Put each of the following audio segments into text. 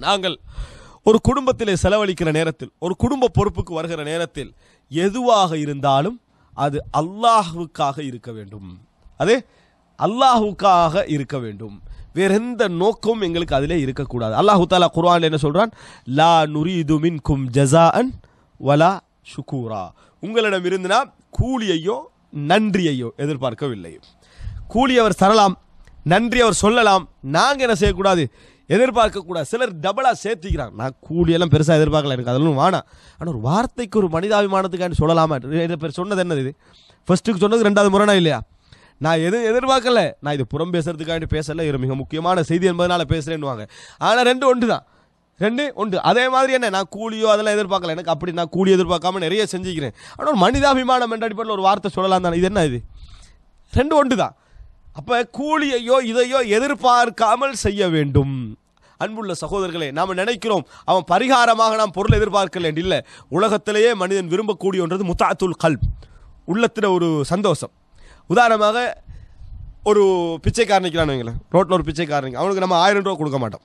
நாங்கள் ஒரு குடும்பத்திலே செலவழிக்கிற நேரத்தில், ஒரு குடும்ப பொறுப்புக்கு வருகிற நேரத்தில் எதுவாக இருந்தாலும் அது அல்லாஹ்வுக்காக இருக்க வேண்டும். அது அல்லாஹ்வுக்காக இருக்க வேண்டும். வேற எந்த நோக்கமும் எங்களுக்கு அதிலே இருக்கக்கூடாது. அல்லாஹ் தஆலா குர்ஆன்ல என்ன சொல்றான்? லா நுரீது மின்கும் ஜஸாஅன் வலா ஷுக்கூரா. உங்களிடம் இருந்துனா கூலியையோ நன்றியையோ எதிர்பார்க்கவில்லை. கூலி அவர் தரலாம், நன்றி அவர் சொல்லலாம். நாங்கள் என்ன செய்யக்கூடாது? எதிர்பார்க்கக்கூடாது. சிலர் டபுளாக சேர்த்திக்கிறாங்க. நான் கூலியெல்லாம் பெருசாக எதிர்பார்க்கல, எனக்கு அதெல்லாம் வேணாம். ஆனால் ஒரு வார்த்தைக்கு ஒரு மனிதாபிமானத்துக்காண்டி சொல்லலாமா? சொன்னது என்னது இது? ஃபர்ஸ்ட்டுக்கு சொன்னது ரெண்டாவது முறைனா இல்லையா? நான் எதிர்பார்க்கல, நான் இது புறம் பேசுறதுக்காண்டி பேசல, இது மிக முக்கியமான செய்தி என்பதனால பேசுகிறேன்னுவாங்க. ஆனால் ரெண்டு ஒன்று தான், ரெண்டு ஒன்று. அதே மாதிரி என்ன, நான் கூலியோ அதெல்லாம் எதிர்பார்க்கல, எனக்கு அப்படி நான் கூலி எதிர்பார்க்காம நிறைய செஞ்சுக்கிறேன். ஆனால் ஒரு மனிதாபிமானம் என்ற அடிப்படையில் ஒரு வார்த்தை சொல்லலாம் தானே? இது என்ன இது? ரெண்டு ஒன்று தான். அப்போ கூலியையோ இதையோ எதிர்பார்க்காமல் செய்ய வேண்டும். அன்புள்ள சகோதரர்களே, நாம் நினைக்கிறோம் அவன் பரிகாரமாக நாம் பொருள் எதிர்பார்க்கல. இல்லை, உலகத்திலேயே மனிதன் விரும்பக்கூடிய ஒன்றது முத்தாத்துல் கல்ப், உள்ளத்தில் ஒரு சந்தோஷம். உதாரணமாக ஒரு பிச்சைக்காரன் நிற்கிறான்னு வைங்களேன், ரோட்டில் ஒரு பிச்சைக்காரன், அவனுக்கு நம்ம 1000 ரூபா கொடுக்க மாட்டோம்.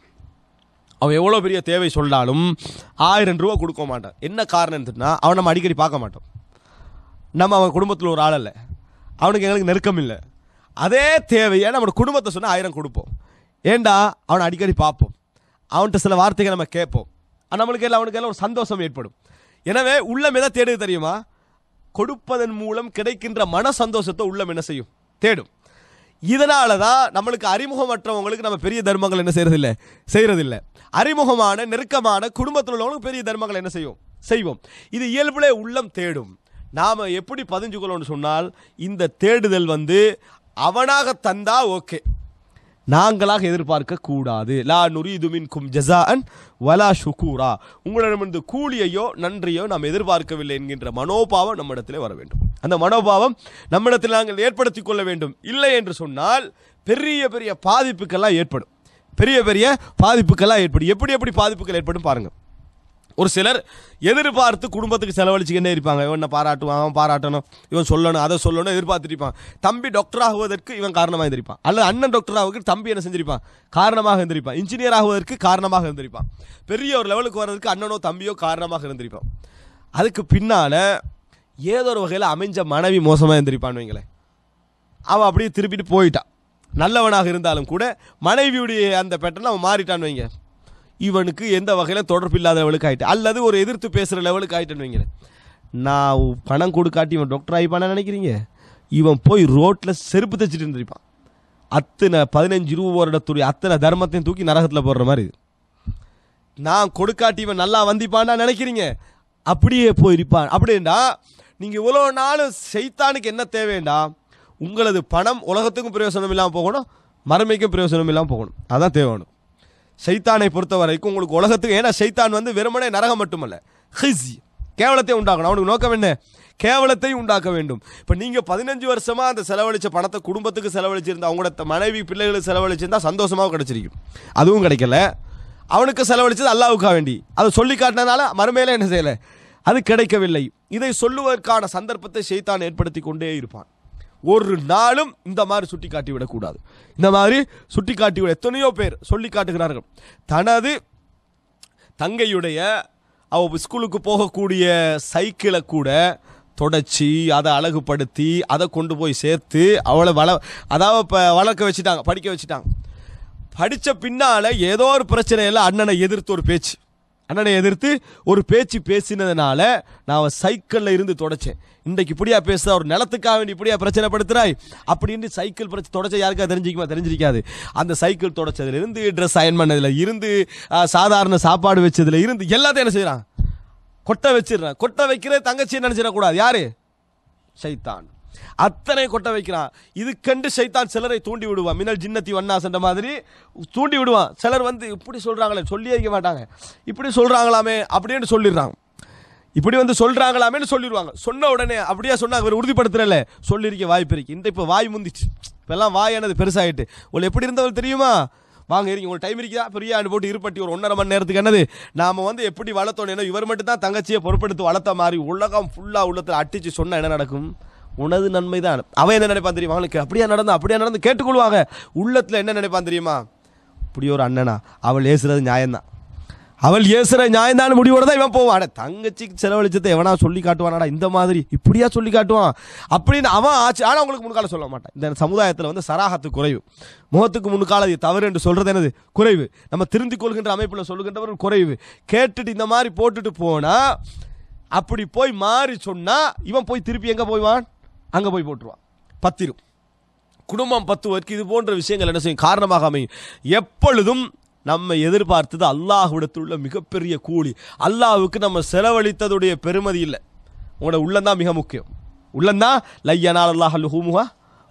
அவன் எவ்வளோ பெரிய தேவை சொன்னாலும் 1000 ரூபா கொடுக்க மாட்டான். என்ன காரணம்னா, அவன் நம்ம அடிக்கடி பார்க்க மாட்டோம். நம்ம அவன் குடும்பத்தில் ஒரு ஆள் இல்லை, அவனுக்கு எங்களுக்கு நெருக்கம் இல்லை. அதே தேவையை நம்ம குடும்பத்தை சொன்னால் 1000 கொடுப்போம். ஏண்டா அவனை அடிக்கடி பார்ப்போம், அவன்கிட்ட சில வார்த்தைகள் நம்ம கேட்போம், நம்மளுக்கு எல்லாம் அவனுக்கு எல்லாம் ஒரு சந்தோஷம் ஏற்படும். எனவே உள்ளம் எதை தேடுது தெரியுமா? கொடுப்பதன் மூலம் கிடைக்கின்ற மன சந்தோஷத்தை உள்ளம் என்ன செய்யும்? தேடும். இதனால தான் நம்மளுக்கு அறிமுகமற்றவங்களுக்கு நம்ம பெரிய தர்மங்கள் என்ன செய்யறதில்லை. அறிமுகமான நெருக்கமான குடும்பத்தில் உள்ளவங்களுக்கு பெரிய தர்மங்கள் என்ன செய்வோம். இது இயல்புலே உள்ளம் தேடும். நாம் எப்படி பதிஞ்சு கொள்ளணும்னு சொன்னால், இந்த தேடுதல் அவனாக தந்தா ஓகே, நாங்களாக எதிர்பார்க்க கூடாது. லா நுரீது மின்கும் ஜஸாஅன் வலா ஷுக்கூரா. உங்களிடமிருந்து கூலியையோ நன்றியோ நாம் எதிர்பார்க்கவில்லை என்கின்ற மனோபாவம் நம்மிடத்திலே வர வேண்டும். அந்த மனோபாவம் நம்மிடத்தில் நாங்கள் ஏற்படுத்திக் கொள்ள வேண்டும். இல்லை என்று சொன்னால் பெரிய பெரிய பாதிப்புக்கெல்லாம் ஏற்படும். எப்படி பாதிப்புகள் ஏற்படும் பாருங்கள். ஒரு சிலர் எதிர்பார்த்து குடும்பத்துக்கு செலவழிச்சுக்கிட்டே இருப்பாங்க. இவன் பாராட்டுவான், அவன் பாராட்டணும், இவன் சொல்லணும், அதை சொல்லணும் எதிர்பார்த்துருப்பான். தம்பி டாக்டர் ஆகுவதற்கு இவன் காரணமாக இருந்திருப்பான், அல்லது அண்ணன் டாக்டர் ஆகுவதற்கு தம்பி என்ன செஞ்சிருப்பான்? காரணமாக இருந்திருப்பான். இன்ஜினியர் ஆகுவதற்கு காரணமாக இருந்திருப்பான். பெரிய ஒரு லெவலுக்கு வர்றதுக்கு அண்ணனோ தம்பியோ காரணமாக இருந்திருப்பான். அதுக்கு பின்னால் ஏதோ ஒரு வகையில் அமைஞ்ச மனைவி மோசமாக இருந்திருப்பான்னு வைங்களேன். அவன் அப்படியே திருப்பிட்டு போயிட்டான். நல்லவனாக இருந்தாலும் கூட மனைவியுடைய அந்த பேட்டர்ன் அவன் மாறிட்டான்னு வைங்க. இவனுக்கு எந்த வகையில் தொடர்பு இல்லாத லெவலுக்கு ஆகிட்டு, அல்லது ஒரு எதிர்த்து பேசுகிற லெவலுக்கு ஆகிட்டேன்னு வைங்களேன். நான் பணம் கொடுக்காட்டி இவன் டாக்டர் ஆகிப்பான்னு நினைக்கிறீங்க? இவன் போய் ரோட்டில் செருப்பு தைச்சிட்டு இருந்திருப்பான். அத்தனை 15-20 வருடத்துடைய அத்தனை தர்மத்தையும் தூக்கி நரகத்தில் போடுற மாதிரி இது. நான் கொடுக்காட்டி இவன் நல்லா வந்திப்பான்னா நினைக்கிறீங்க? அப்படியே போயிருப்பான். அப்படின்னா நீங்கள் இவ்வளோ நாள் சைத்தானுக்கு என்ன தேவைண்டா? உங்களது பணம் உலகத்துக்கும் பிரயோசனம் இல்லாமல் போகணும், மறுமைக்கும் பிரயோசனம் இல்லாமல் போகணும். அதான் தேவைணும். சைத்தானை பொறுத்த வரைக்கும் உங்களுக்கு உலகத்துக்கு, ஏன்னா சைத்தான் வெறுமனே நரகம் மட்டுமல்ல, ஹிஸி கேவலத்தை உண்டாக்கணும். அவனுக்கு நோக்கம் என்ன? கேவலத்தை உண்டாக்க வேண்டும். இப்போ நீங்கள் 15 வருஷமாக அந்த செலவழித்த பணத்தை குடும்பத்துக்கு செலவழிச்சிருந்தா, அவங்களோட மனைவி பிள்ளைகளுக்கு செலவழிச்சிருந்தா சந்தோஷமாக கிடைச்சிருக்கும். அதுவும் கிடைக்கல. அவனுக்கு செலவழிச்சது அல்லாஹ்வுக்காக வேண்டி, அதை சொல்லி காட்டினதால மறுமையில என்ன செய்யலை, அது கிடைக்கவில்லை. இதை சொல்லுவதற்கான சந்தர்ப்பத்தை சைத்தான் ஏற்படுத்தி கொண்டே இருப்பான். ஒரு நாளும் இந்த மாதிரி சுட்டி காட்டி விடக்கூடாது. இந்த மாதிரி சுட்டி காட்டி விட எத்தனையோ பேர் சொல்லி காட்டுகிறார்கள். தனது தங்கையுடைய அவ ஸ்கூலுக்கு போகக்கூடிய சைக்கிளை கூட தொடச்சி அதை அழகுபடுத்தி அதை கொண்டு போய் சேர்த்து அவளை வளர்க்க வச்சுட்டாங்க, படிக்க வச்சுட்டாங்க. படித்த பின்னால் ஏதோ ஒரு பிரச்சனையில் அண்ணனை எதிர்த்து ஒரு பேச்சு பேசினதுனால நான் அவன் சைக்கிளில் இருந்து தொடச்சேன். இன்றைக்கு இப்படியா பேசுகிறா, ஒரு நிலத்துக்காக வேண்டி இப்படியா பிரச்சனைப்படுத்துறாய் அப்படின்னு சைக்கிள் தொடச்ச யாருக்கா தெரிஞ்சிருக்காது. அந்த சைக்கிள் தொடச்சதுலேருந்து, ட்ரெஸ் அயன் பண்ணதில் இருந்து, சாதாரண சாப்பாடு வச்சதுல இருந்து எல்லாத்தையும் என்ன செய்கிறான்? கொட்டை வச்சிடறான். கொட்டை வைக்கிறது தங்கச்சி நினச்சிடக்கூடாது. யாரு? சைத்தான். அத்தனை கொட்டை வைக்கிறான். இதுக்கண்டு சைத்தான் சிலரை தூண்டி விடுவான். மினல் ஜின்னத்தி வன்னாசன்ற மாதிரி தூண்டி விடுவான். சிலர் இப்படி சொல்கிறாங்களே, சொல்லியே வைக்க மாட்டாங்க, இப்படி சொல்கிறாங்களாமே அப்படின்னு சொல்லிடுறாங்க. இப்படி சொல்கிறாங்களாமேன்னு சொல்லிடுவாங்க. சொன்ன உடனே அப்படியே சொன்னாங்க, இவர் உறுதிப்படுத்துறல சொல்லியிருக்க வாய்ப்பு இருக்கு. இப்போ வாய் முந்திச்சு, இப்போல்லாம் வாயானது பெருசாகிட்டு. உங்களுக்கு எப்படி இருந்தவர்கள் தெரியுமா? வாங்க இருங்க, உங்களுக்கு டைம் இருக்குதா, பெரியாண்டு போட்டு இருப்பட்டி ஒரு 1.5 மணி நேரத்துக்கு என்னது நாம் எப்படி வளர்த்தோம். இவர் மட்டும் தான் தங்கச்சியை பொறுப்படுத்தி வளர்த்த மாதிரி உலகம் ஃபுல்லாக உள்ளத்தில் அட்டிச்சு சொன்னால் என்ன நடக்கும்? உனது நன்மை தான். அவன் என்ன நினைப்பான் தெரியுமா? அவனுக்கு அப்படியே நடந்து கேட்டுக்கொள்வாங்க. உள்ளத்தில் என்ன நினைப்பான் தெரியுமா? இப்படி ஒரு அண்ணனா, அவள் ஏசுறது நியாயம்தான், அவள் ஏசுற நியாயந்தான முடிவோட தான் இவன் போவான். தங்கச்சிக்கு செலவழிச்சதை எவனா சொல்லி காட்டுவானாடா இந்த மாதிரி இப்படியா சொல்லி காட்டுவான் அப்படின்னு அவன் ஆச்சு. ஆனால் அவங்களுக்கு முன்கால சொல்ல மாட்டான். இந்த சமுதாயத்தில் வந்து சராகத்து குறைவு, முகத்துக்கு முன்கால தவறு என்று சொல்றது என்னது குறைவு, நம்ம திருந்திக் கொள்கின்ற அமைப்பில் சொல்லுகின்றவர் குறைவு. கேட்டுட்டு இந்த மாதிரி போட்டுட்டு போனா அப்படி போய் மாறி சொன்னா இவன் போய் திருப்பி எங்க போய்வான், அங்க போய் போட்டுருவான். பத்திரும் குடும்பம் பத்துவதற்கு இது போன்ற விஷயங்கள் என்ன செய்யும் காரணமாக அமையும். எப்பொழுதும் நம்ம எதிர்பார்த்தது அல்லாஹ்விடத்தில் உள்ள மிகப்பெரிய கூலி. அல்லாஹ்வுக்கு நம்ம செலவழித்ததுடைய பெருமதி இல்லை, உங்களோட உள்ளந்தான் மிக முக்கியம். உள்ளந்தான் லையனால் அல்லாஹ் லுஹூமுஹா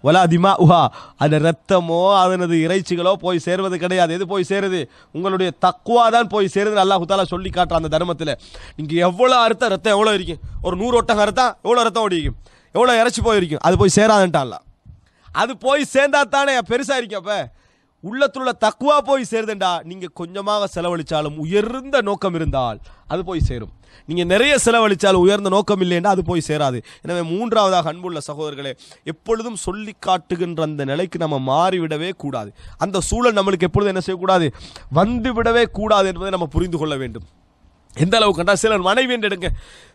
வலா திமாஉஹா, அது ரத்தமோ அதனது இறைச்சிகளோ போய் சேர்வது கிடையாது. எது போய் சேருது, உங்களுடைய தக்வா தான் போய் சேருது. அல்லாஹ் தஆலா சொல்லி காட்டுற அந்த தர்மத்தில் நீங்க எவ்வளோ அறுத்த ரத்தம் எவ்வளோ இருக்கும், ஒரு 100 ஒட்டகம் அறுத்தா எவ்வளோ ரத்தம் ஓடிக்கும், எவ்வளோ இறைச்சி போயிருக்கும், அது போய் சேராதுன்ட்டான்ல. அது போய் சேர்ந்தா தானே பெருசா இருக்கும். அப்ப உள்ளத்துள்ள தக்குவா போய் சேருதுண்டா, நீங்க கொஞ்சமாக செலவழிச்சாலும் உயர்ந்த நோக்கம் இருந்தால் அது போய் சேரும். நீங்க நிறைய செலவழிச்சாலும் உயர்ந்த நோக்கம் இல்லைன்னா அது போய் சேராது. எனவே மூன்றாவதாக அன்புள்ள சகோதரர்களே, எப்பொழுதும் சொல்லி காட்டுகின்ற அந்த நிலைக்கு நம்ம மாறிவிடவே கூடாது. அந்த சூழல் நம்மளுக்கு எப்பொழுதும் என்ன செய்யக்கூடாது, வந்து விடவே கூடாது என்பதை நம்ம புரிந்து கொள்ள வேண்டும். எந்த அளவு கண்டா சிலர் மனைவி என்று எடுங்க,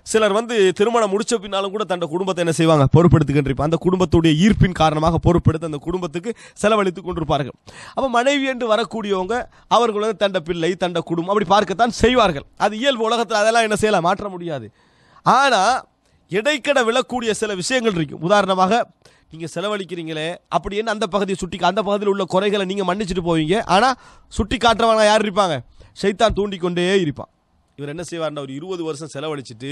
சிலர் வந்து திருமணம் முடிச்ச பின்னாலும் கூட தன் குடும்பத்தை என்ன செய்வாங்க பொறுப்பெடுத்துக்கிட்டு அந்த குடும்பத்துடைய ஈர்ப்பின் காரணமாக பொறுப்பெடுத்து அந்த குடும்பத்துக்கு செலவழித்து கொண்டிருப்பார்கள். அப்போ மனைவி என்று வரக்கூடியவங்க அவர்கள் வந்து தண்ட பிள்ளை தண்ட குடும்பம் அப்படி பார்க்கத்தான் செய்வார்கள். அது இயல்பு, உலகத்தில் அதெல்லாம் என்ன செய்யலாம் மாற்ற முடியாது. ஆனால் இடைக்கட விழக்கூடிய சில விஷயங்கள் இருக்கும். உதாரணமாக நீங்கள் செலவழிக்கிறீங்களே அப்படி என்ன அந்த பகுதியை சுட்டி அந்த பகுதியில் உள்ள குறைகளை நீங்கள் மன்னிச்சுட்டு போவீங்க. ஆனால் சுட்டி காட்டுறவங்க யார் இருப்பாங்க, ஷைத்தான் தூண்டிக்கொண்டே இருப்பான். இவர் என்ன செய்வார்னா ஒரு 20 வருஷம் செலவழிச்சிட்டு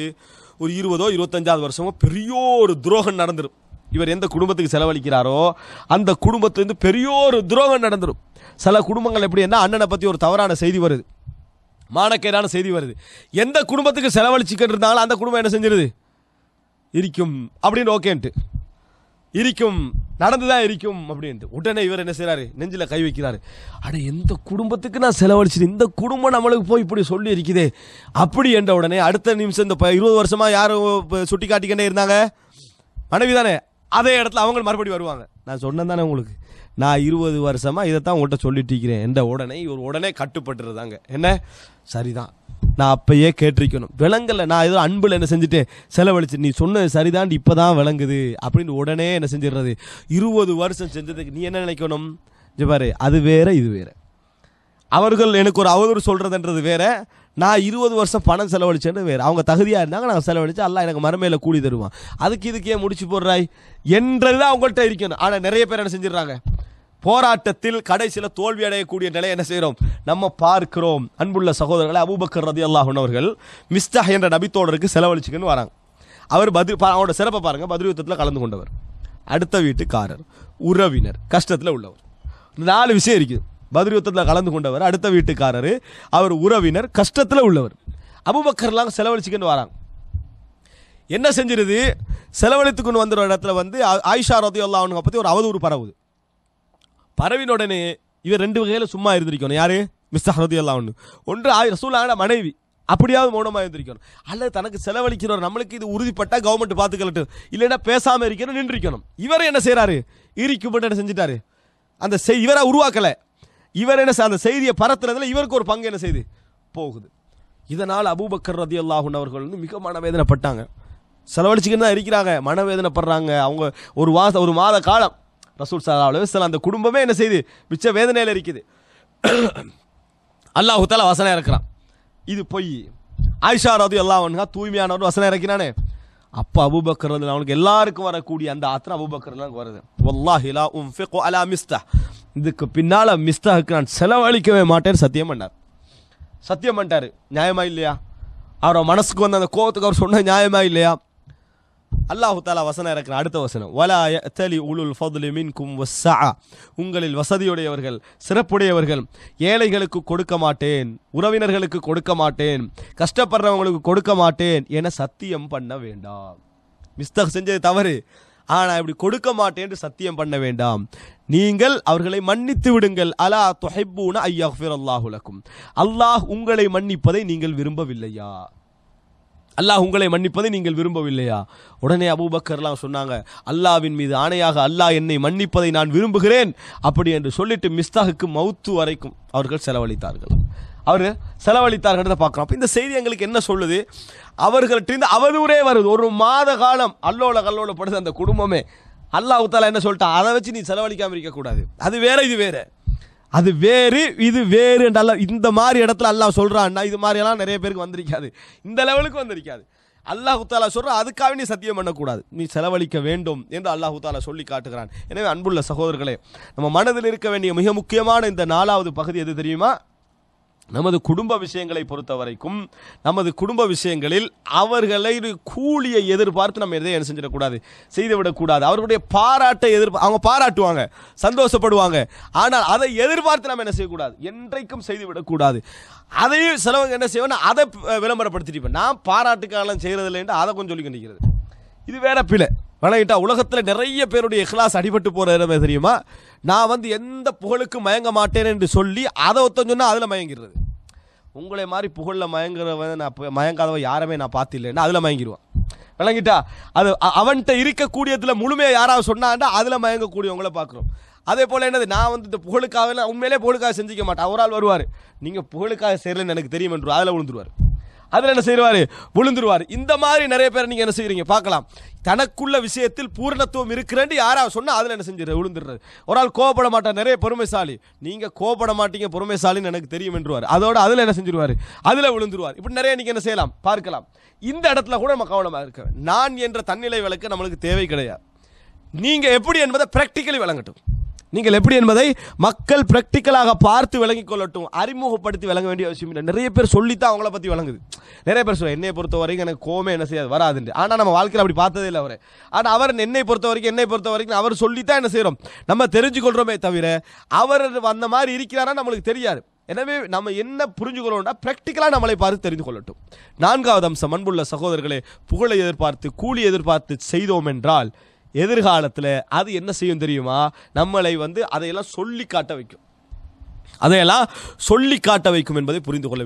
ஒரு 20ஓ 25வது வருஷமோ பெரிய ஒரு துரோகம் நடந்துடும். இவர் எந்த குடும்பத்துக்கு செலவழிக்கிறாரோ அந்த குடும்பத்திலிருந்து பெரிய ஒரு துரோகம் நடந்துடும். சில குடும்பங்கள் எப்படி என்ன அண்ணனை பற்றி ஒரு தவறான செய்தி வருது, மானக்கேடான செய்தி வருது, எந்த குடும்பத்துக்கு செலவழிச்சுக்கிட்டு இருந்தாலும் அந்த குடும்பம் என்ன செஞ்சிருது, இருக்கும் அப்படின்னு ஓகேன்ட்டு இருக்கும், நடந்துதான் இருக்கும் அப்படின்ட்டு. உடனே இவர் என்ன செய்யறாரு, நெஞ்சில் கை வைக்கிறாரு. அட எந்த குடும்பத்துக்கு நான் செலவழிச்சிட்டு இந்த குடும்பம் நம்மளுக்கு போய் இப்படி சொல்லி இருக்குதே அப்படி என்ற உடனே அடுத்த நிமிஷம் இந்த 20 வருஷமா யாரும் சுட்டி காட்டிக்கிட்டே இருந்தாங்க, மனைவி தானே, அதே இடத்துல அவங்க மறுபடியும் வருவாங்க. நான் சொன்னேன் தானே உங்களுக்கு, நான் 20 வருஷமா இதைத்தான் உங்கள்கிட்ட சொல்லிட்டு இருக்கிறேன் என்ற உடனே இவர் உடனே கட்டுப்பட்டுருதாங்க. என்ன சரிதான், நான் அப்பயே கேட்டிருக்கணும், விளங்கலை, நான் ஏதோ அன்பில் என்ன செஞ்சுட்டேன் செலவழிச்சு, நீ சொன்னது சரிதான் இப்போதான் விளங்குது அப்படின்னு உடனே என்ன செஞ்சிடுறது. 20 வருஷம் செஞ்சதுக்கு நீ என்ன நினைக்கணும், பாரு அது வேற இது வேற. அவர்கள் எனக்கு ஒரு அவதூறு சொல்றதுன்றது வேற, நான் 20 வருஷம் பணம் செலவழிச்சேன்னு வேற. அவங்க தகுதியாக இருந்தாங்க, நான் செலவழிச்சு அல்லாஹ் எனக்கு மறுமையில கூலி தருவான், அதுக்கு இதுக்கே முடிச்சு போடுறாய் என்றதுதான் அவங்கள்ட்ட இருக்கணும். ஆனால் நிறைய பேர் என்ன செஞ்சிடறாங்க, போராட்டத்தில் கடைசியில் தோல்வி அடையக்கூடிய நிலை என்ன செய்கிறோம் நம்ம பார்க்கிறோம். அன்புள்ள சகோதரர்களை, அபூபக்கர் ரலியல்லாஹு அன்ஹு அவர்கள் மிஸ்தாஹ் என்ற நபித்தோடருக்கு செலவழிச்சுக்குன்னு வராங்க. அவர் அவரோட சிறப்பை பாருங்க, பத்ர் யுத்தத்தில் கலந்து கொண்டவர், அடுத்த வீட்டுக்காரர், உறவினர், கஷ்டத்தில் உள்ளவர், 4 விஷயம் இருக்குது. பத்ர் யுத்தத்தில் கலந்து கொண்டவர், அடுத்த வீட்டுக்காரர், அவர் உறவினர், கஷ்டத்தில் உள்ளவர். அபூபக்கர்லாம் செலவழிச்சுக்குன்னு வராங்க. என்ன செஞ்சிருது, செலவழித்துக்குன்னு வந்துற இடத்துல வந்து ஆயிஷா ரலியல்லாஹு அன்ஹா பற்றி ஒரு அவதூறு பரவுது. பரவின உடனே இவர் 2 வகையில் சும்மா இருந்திருக்கணும். யாரு, மிஸ்தாஹ் ரலியல்லாஹு அன்ஹு. ஒன்று ரசூலுல்லாஹ்வோட மனைவி, அப்படியாவது மௌனமாக இருந்திருக்கணும். அல்லது தனக்கு செலவழிக்கிறவர் நம்மளுக்கு இது உறுதிப்பட்டா கவர்மெண்ட் பார்த்துக்கலட்டும், இல்லைன்னா பேசாமல் இருக்கணும், நின்றுக்கணும். இவர் என்ன செய்யறாரு, இருக்குப்பட்டு என்ன செஞ்சிட்டாரு, அந்த இவரை உருவாக்கலை, இவர் என்ன அந்த செய்தியை பரத்துறதுல இவருக்கு ஒரு பங்கு என்ன செய்து போகுது. இதனால் அபூபக்கர் ரலியல்லாஹு அன்ஹு அவர்கள் வந்து மிக மனவேதனைப்பட்டாங்க. செலவழிச்சுக்கிட்டு தான் இருக்கிறாங்க, மனவேதனைப்படுறாங்க. அவங்க ஒரு மாத காலம் ரசூல் ஸல்லல்லாஹு அலைஹி வஸல்லம் அந்த குடும்பமே என்ன செய்து மிச்ச வேதனையில் இருக்குது. அல்லாஹ் தஆலா வசனம் இறக்குறான், இது பொய். ஆயிஷா ரலியல்லாஹு அன்ஹா தூய்மையான ஒரு வசனம் இறக்கினானே, அப்போ அபூபக்கர் ரலியல்லாஹு அவனுக்கு எல்லாருக்கும் வரக்கூடிய அந்த ஆத்திரம் அபூபக்கர்லாம் வருது. வல்லாஹி லா உன்ஃபிகு அலா மிஸ்தாஹ், இதுக்கு பின்னால் மிஸ்தாஹுக்கு நான் செலவழிக்கவே மாட்டேன்னு சத்தியம் பண்ணார். சத்தியம் பண்ணிட்டாரு. நியாயமா இல்லையா, அவரோட மனசுக்கு வந்த அந்த கோபத்துக்கு அவர் சொன்ன நியாயமா இல்லையா. அல்லாஹு தஆலா வசனம் இறக்குற அடுத்த வசனம், வலா யஅ்தலி உலுல் ஃபத்லி மின்கும் வஸ்ஸஅ, உங்களில் வசதியுடையவர்கள் சிறப்புடையவர்கள் ஏழைகளுக்கு கொடுக்க மாட்டேன், உறவினர்களுக்கு கொடுக்க மாட்டேன், கஷ்டப்படுறவங்களுக்கு கொடுக்க மாட்டேன் என சத்தியம் பண்ண வேண்டாம். மிஸ்தாஹ் செஞ்சது தவறு, ஆனால் இப்படி கொடுக்க மாட்டேன் என்று சத்தியம் பண்ண வேண்டாம். நீங்கள் அவர்களை மன்னித்து விடுங்கள். அலா துஹிப்பூன அய்யஃபிரல்லாஹு லக்கும், அல்லாஹ் உங்களை மன்னிப்பதை நீங்கள் விரும்பவில்லையா, அல்லாஹ் உங்களை மன்னிப்பதை நீங்கள் விரும்பவில்லையா. உடனே அபூபக்கர்லாம் சொன்னாங்க, அல்லாஹ்வின் மீது ஆணையாக அல்லாஹ் என்னை மன்னிப்பதை நான் விரும்புகிறேன் அப்படி என்று சொல்லிட்டு மிஸ்தாஹுக்கு மௌத்து வரைக்கும் அவர்கள் செலவழித்தார்கள். அவர் செலவழித்தார்ன்றதை பார்க்குறோம். அப்போ இந்த செய்தி எங்களுக்கு என்ன சொல்லுது? அவர்கள்ட்ட அவதூறே வருது. ஒரு மாத காலம் அல்லோல கல்லோலப்படுது அந்த குடும்பமே. அல்லாஹ் தஆலா என்ன சொல்லிட்டான்? அதை வச்சு நீ செலவழிக்காமல் இருக்கக்கூடாது. அது வேற, இது வேற. அது வேறு, இது வேறு என்று அல்லாஹ் இந்த மாதிரி இடத்துல அல்லாஹ் சொல்றான்னா இது மாதிரியெல்லாம் நிறைய பேருக்கு வந்திருக்காது, இந்த லெவலுக்கு வந்திருக்காது. அல்லாஹ் தஆலா சொல்கிறான், அதுக்காக நீ சத்தியம் பண்ணக்கூடாது, நீ செலவழிக்க வேண்டும் என்று அல்லாஹ் தஆலா சொல்லி காட்டுகிறான். எனவே அன்புள்ள சகோதரர்களே, நம்ம மனதில் இருக்க வேண்டிய மிக முக்கியமான இந்த 4வது பகுதி எது தெரியுமா? நமது குடும்ப விஷயங்களை பொறுத்த வரைக்கும் நமது குடும்ப விஷயங்களில் அவர்களை கூலியை எதிர்பார்த்து நம்ம எதையும் என்ன செஞ்சிடக்கூடாது, செய்துவிடக்கூடாது. அவர்களுடைய பாராட்டை அவங்க பாராட்டுவாங்க, சந்தோஷப்படுவாங்க, ஆனால் அதை எதிர்பார்த்து நம்ம என்ன செய்யக்கூடாது, என்றைக்கும் செய்துவிடக்கூடாது. அதையும் சிலவங்க என்ன செய்வோம்னா அதை விளம்பரப்படுத்திட்டு நான் பாராட்டுக்காலம் செய்கிறதில்லை என்று அதை கொஞ்சம் சொல்லி கண்டிக்கிறது. இது வேற பிழை. வணங்கிட்டா உலகத்தில் நிறைய பேருடைய இஹ்லாஸ் அடிபட்டு போகிற இடமே தெரியுமா? நான் எந்த புகழுக்கும் மயங்க மாட்டேன் என்று சொல்லி அதை ஒருத்தன் சொன்னால் அதில் மயங்கிறது. உங்களை மாதிரி புகழில் மயங்குறவன் நான் மயங்காதவ யாருமே நான் பார்த்தில்லைன்னா அதில் மயங்கிடுவான். விளங்கிட்டா? அது அவன்கிட்ட இருக்கக்கூடியதில் முழுமையாக யாராவது சொன்னான்டா அதில் மயங்கக்கூடியவங்கள பார்க்குறோம். அதே போல் என்னது, நான் இந்த புகழுக்காக உண்மையிலே புகழுக்காக செஞ்சிக்க மாட்டேன். ஒரு ஆள் வருவார், நீங்கள் புகழுக்காக செய்யலைன்னு எனக்கு தெரியும் என்று அதில் விழுந்துருவார். அதில் என்ன செய்வார், விழுந்துருவார். இந்த மாதிரி நிறைய பேர் நீங்கள் என்ன செய்கிறீங்க பார்க்கலாம். தனக்குள்ள விஷயத்தில் பூரணத்துவம் இருக்கிறேன்னு யாராவது சொன்னால் அதில் என்ன செஞ்சிரு விழுந்துடுறது. ஒரு ஆள் கோபப்பட மாட்டார், நிறைய பொறுமைசாலி, நீங்கள் கோபப்பட மாட்டீங்க பொறுமைசாலின்னு எனக்கு தெரியும் என்றுவார். அதோட அதில் என்ன செஞ்சிருவார், அதில் விழுந்துருவார். இப்படி நிறைய நீங்கள் என்ன செய்யலாம் பார்க்கலாம். இந்த இடத்துல கூட நம்ம கவனமாக இருக்க. நான் என்ற தன்னிலை விளக்கு நம்மளுக்கு தேவை கிடையாது. நீங்கள் எப்படி என்பதை பிராக்டிக்கலி விளங்கட்டும். நீங்கள் எப்படி என்பதை மக்கள் பிராக்டிக்கலாக பார்த்து விளங்கிக் கொள்ளட்டும். அறிமுகப்படுத்தி விளங்க வேண்டிய அவசியம் இல்லை. நிறைய பேர் சொல்லித்தான் அவங்கள பற்றி விளங்குது. நிறைய பேர் சொல்ல என்னை பொறுத்த வரைக்கும் எனக்கு கோமே என்ன செய்யாது வராதுண்டு. ஆனால் நம்ம வாழ்க்கையில் அப்படி பார்த்ததே இல்லை அவர். ஆனால் அவர் என்னை பொறுத்த வரைக்கும் அவர் சொல்லித்தான் என்ன செய்கிறோம், நம்ம தெரிஞ்சுக்கொள்கிறோமே தவிர அவர் அந்த மாதிரி இருக்கிறாரா நம்மளுக்கு தெரியாது. எனவே நம்ம என்ன புரிஞ்சுக்கொள்ளணும்னா பிராக்டிக்கலாக நம்மளை பார்த்து தெரிந்து கொள்ளட்டும். 4வது அம்சம், அன்புள்ள சகோதரர்களே, புகழை எதிர்பார்த்து கூலி எதிர்பார்த்து செய்தோம் என்றால் எதிர்காலத்தில் அது என்ன செய்யும் தெரியுமா? நம்மளை அதையெல்லாம் சொல்லி காட்ட வைக்கும். அதையெல்லாம் சொல்லி காட்ட வைக்கும் என்பதை புரிந்து கொள்ள